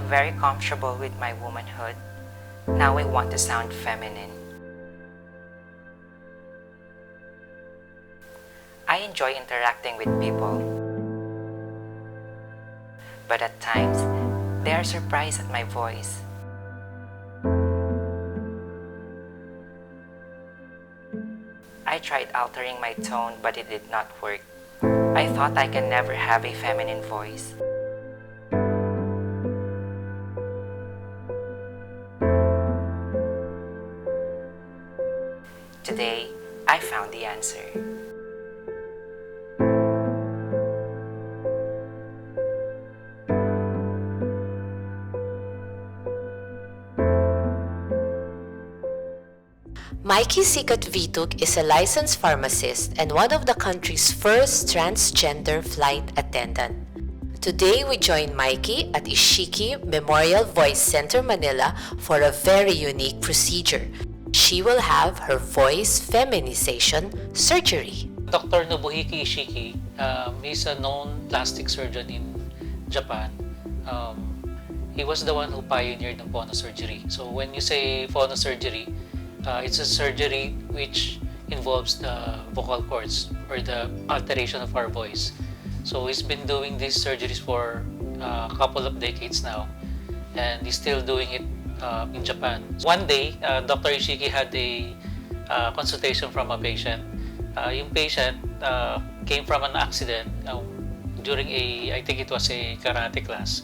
very comfortable with my womanhood. Now I want to sound feminine. I enjoy interacting with people, but at times, they are surprised at my voice. I tried altering my tone, but it did not work. I thought I can never have a feminine voice. Today, I found the answer. Mikey Sikat-Vituk is a licensed pharmacist and one of the country's first transgender flight attendant. Today, we join Mikey at Ishiki Memorial Voice Center, Manila for a very unique procedure. She will have her voice feminization surgery. Dr. Nobuhiki Ishiki is a known plastic surgeon in Japan. He was the one who pioneered the phonosurgery. So when you say phonosurgery, it's a surgery which involves the vocal cords or the alteration of our voice. So he's been doing these surgeries for a couple of decades now, and he's still doing it in Japan. One day, Dr. Ishiki had a consultation from a patient. Yung patient came from an accident during I think it was a karate class.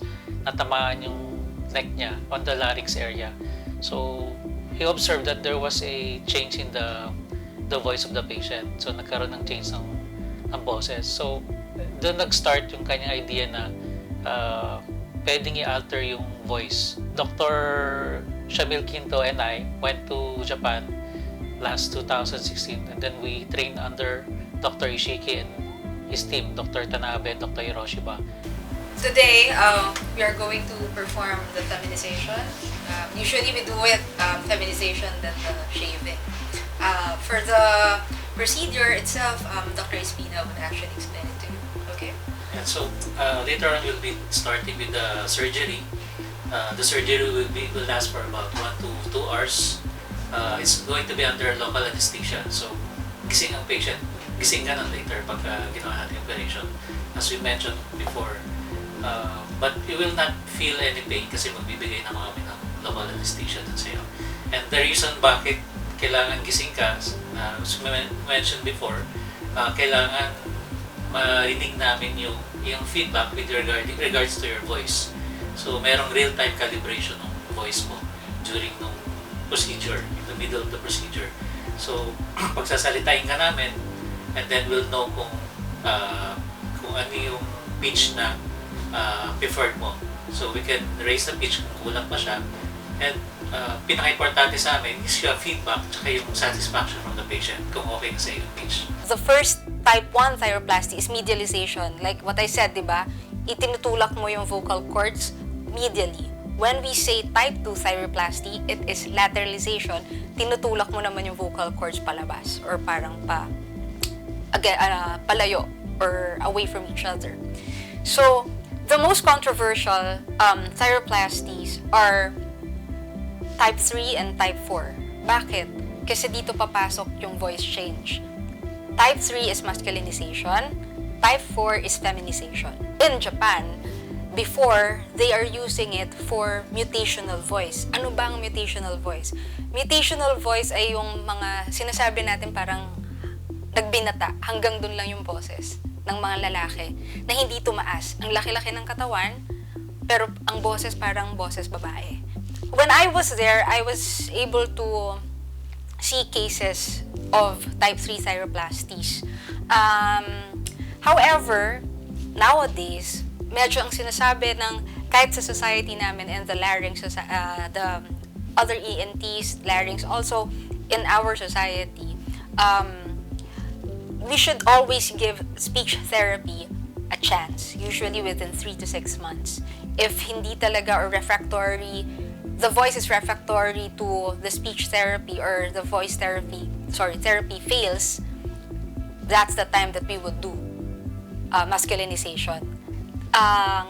Natamaan yung neck niya on the larynx area. So he observed that there was a change in the voice of the patient. So nagkaroon ng change ng boses. So doon nag-start yung kanyang idea na pwedeng i-alter yung voice. Dr. Shamil Quinto and I went to Japan last 2016, and then we trained under Dr. Ishiki and his team, Dr. Tanabe and Dr. Hiroshiba. Today, we are going to perform the feminization. Usually we do it feminization than the shaving. For the procedure itself, Dr. Espina would actually explain it to you. Okay? And so later on we'll be starting with the surgery. The surgery will last for about 1 to 2 hours. It's going to be under local anesthesia. So gising ang patient. Gising ka na later pag ginawa natin yung operation. As we mentioned before. But you will not feel any pain kasi magbibigay na kami ng local anesthesia dun sa'yo. And the reason bakit kailangan gising ka, as we mentioned before, kailangan marinig namin yung feedback with regards to your voice. So merong real-time calibration ng voice mo during ng procedure, in the middle of the procedure. So pagsasalitain ka namin, and then we'll know kung ano yung pitch na preferred mo. So we can raise the pitch kung kulang pa siya. And pinaka-importante sa amin is yung feedback at yung satisfaction from the patient kung okay na sa yung pitch. The first type 1 thyroplasty is medialization. Like what I said, di ba? Itinutulak mo yung vocal cords medially. When we say type 2 thyroplasty, it is lateralization. Tinutulak mo naman yung vocal cords palabas or parang palayo or away from each other. So, the most controversial thyroplasties are type 3 and type 4. Bakit? Kasi dito papasok yung voice change. Type 3 is masculinization. Type 4 is feminization. In Japan, before, they are using it for mutational voice. Ano ba ang mutational voice? Mutational voice ay yung mga sinasabi natin parang nagbinata. Hanggang dun lang yung boses ng mga lalaki na hindi tumaas. Ang laki-laki ng katawan, pero ang boses parang boses babae. When I was there, I was able to see cases of type 3 thyroplasties. However, nowadays, medyo ang sinasabi ng kahit sa society namin and the larynx, the other ENTs, larynx, also in our society, we should always give speech therapy a chance, usually within 3 to 6 months. If hindi talaga or refractory, the voice is refractory to the speech therapy or the voice therapy fails, that's the time that we would do masculinization.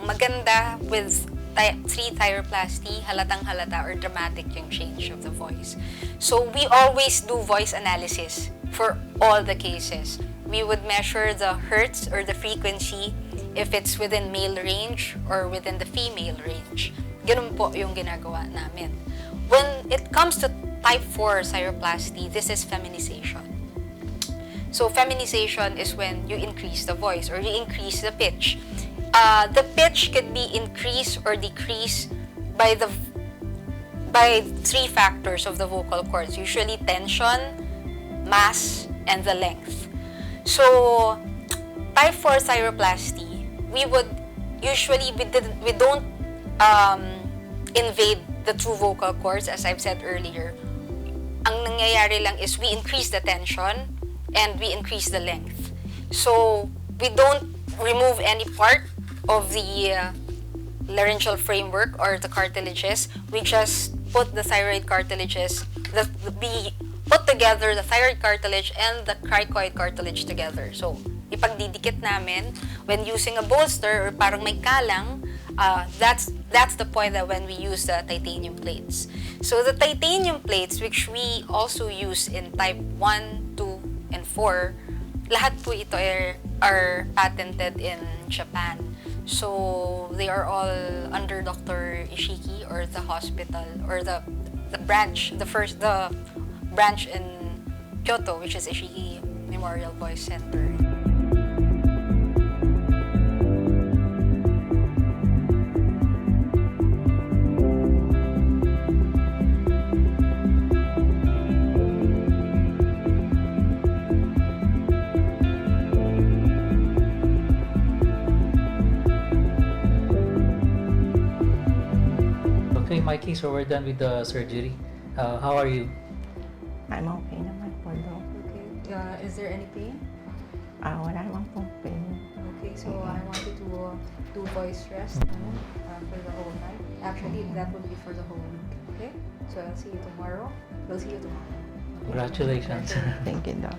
Maganda with type 3 thyroplasty, halatang halata or dramatic yung change of the voice. So we always do voice analysis for all the cases. We would measure the hertz or the frequency if it's within male range or within the female range. Ganun po yung ginagawa namin. When it comes to type 4 thyroplasty, this is feminization. So feminization is when you increase the voice or you increase the pitch. The pitch could be increased or decreased by three factors of the vocal cords, usually tension, mass, and the length. So type 4 thyroplasty, we don't invade the true vocal cords, as I've said earlier. Ang nangyayari lang is we increase the tension and we increase the length. So we don't remove any part of the laryngeal framework or the cartilages. We just put the thyroid cartilages, we put together the thyroid cartilage and the cricoid cartilage together. So ipagdidikit namin when using a bolster or parang may kalang. That's the point that when we use the titanium plates. So the titanium plates, which we also use in type 1, 2, and 4, lahat po ito are patented in Japan. So they are all under Dr. Ishiki or the hospital or the branch in Kyoto, which is Ishiki Memorial Voice Center. Okay, Mikey, so we're done with the surgery. How are you? I'm okay naman po, Doc. Okay. Is there any pain? Wala naman pong pain. Okay, so I want you to do voice rest for the whole night. Actually, that would be for the whole week. Okay? So I'll see you tomorrow. We'll see you tomorrow. Okay? Congratulations. Thank you, Doc.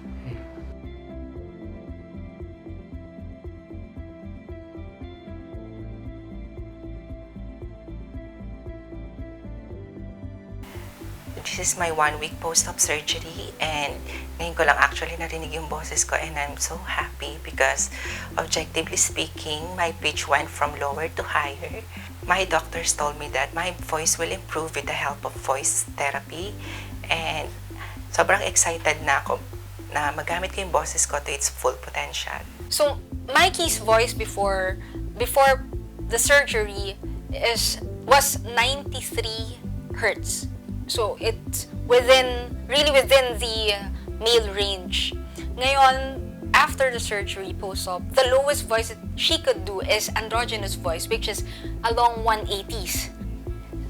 This is my 1 week post-op surgery and ngayon ko lang actually narinig yung boses ko and I'm so happy because objectively speaking, my pitch went from lower to higher. My doctors told me that my voice will improve with the help of voice therapy and sobrang excited na ako na magamit ko yung boses ko to its full potential. So, Mikey's voice before the surgery was 93 hertz. So, it's really within the male range. Ngayon, after the surgery, post-op, the lowest voice that she could do is androgynous voice, which is along 180s.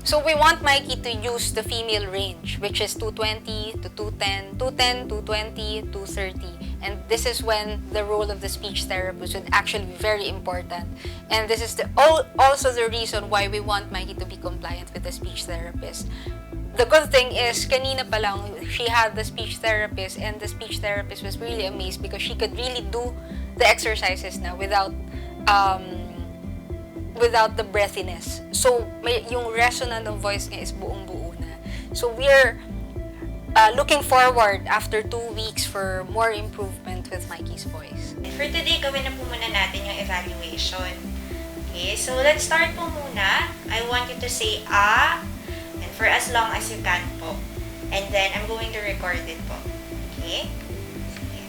So, we want Mikey to use the female range, which is 220 to 210, 210, 220, 230. And this is when the role of the speech therapist would actually be very important. And this is also the reason why we want Mikey to be compliant with the speech therapist. The good thing is, kanina pa lang, she had the speech therapist and the speech therapist was really amazed because she could really do the exercises now without the breathiness. So, yung resonant ng voice niya is buong-buo na. So, we're looking forward after 2 weeks for more improvement with Mikey's voice. For today, gawin na po muna natin yung evaluation. Okay, so let's start po muna. I want you to say and for as long as you can po. And then, I'm going to record it po. Okay? Sige.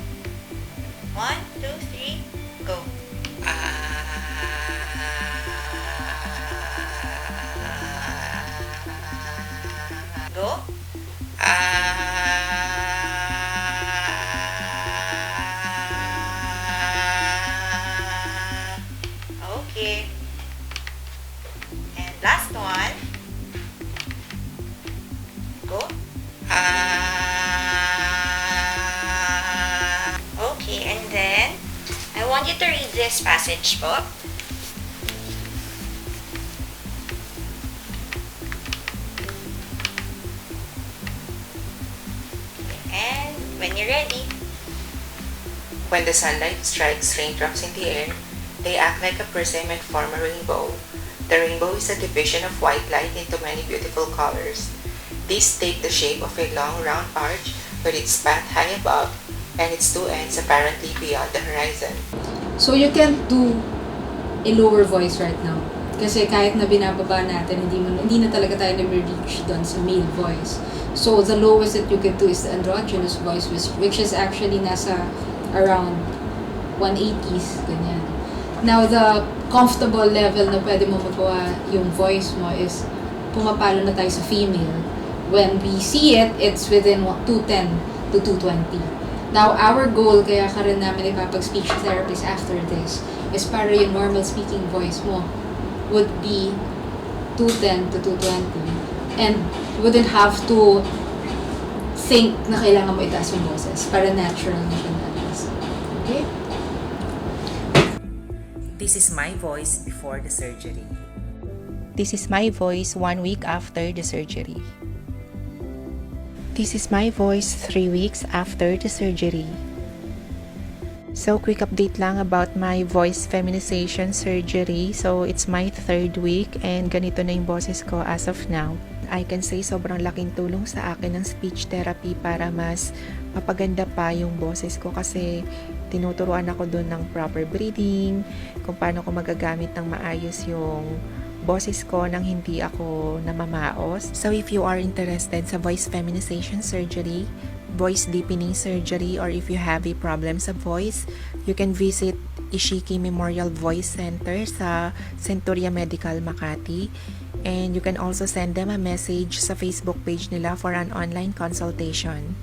1, 2, 3, go. Go. Okay. And last one. Go. Okay, and then I want you to read this passage po. And when you're ready. When the sunlight strikes raindrops in the air, they act like a prism and form a rainbow. The rainbow is a division of white light into many beautiful colors. These take the shape of a long round arch with its path high above and its two ends apparently beyond the horizon. So you can't do a lower voice right now. Kasi kahit na binababa natin, hindi na talaga tayo nag-reach doon sa male voice. So the lowest that you can do is the androgynous voice, which is actually nasa around 180s, ganyan. Now, the comfortable level na pwede mo magawa yung voice mo is pumapalo na tayo sa female. When we see it, it's within 210 to 220. Now, our goal, kaya ka rin namin ipapag-speech therapist after this, is para yung normal speaking voice mo would be 210 to 220 and wouldn't have to think na kailangan mo itaas yung boses para natural na siya natas. Okay? This is my voice before the surgery. This is my voice 1 week after the surgery. This is my voice 3 weeks after the surgery. So, quick update lang about my voice feminization surgery. So, it's my 3rd week and ganito na yung boses ko as of now. I can say sobrang laking tulong sa akin ng speech therapy para mas mapaganda pa yung boses ko kasi tinuturuan ako doon ng proper breathing, kung paano ko magagamit ng maayos yung boses ko nang hindi ako namamaos. So if you are interested sa voice feminization surgery, voice deepening surgery, or if you have a problem sa voice, you can visit Ishiki Memorial Voice Center sa Centuria Medical Makati. And you can also send them a message sa Facebook page nila for an online consultation.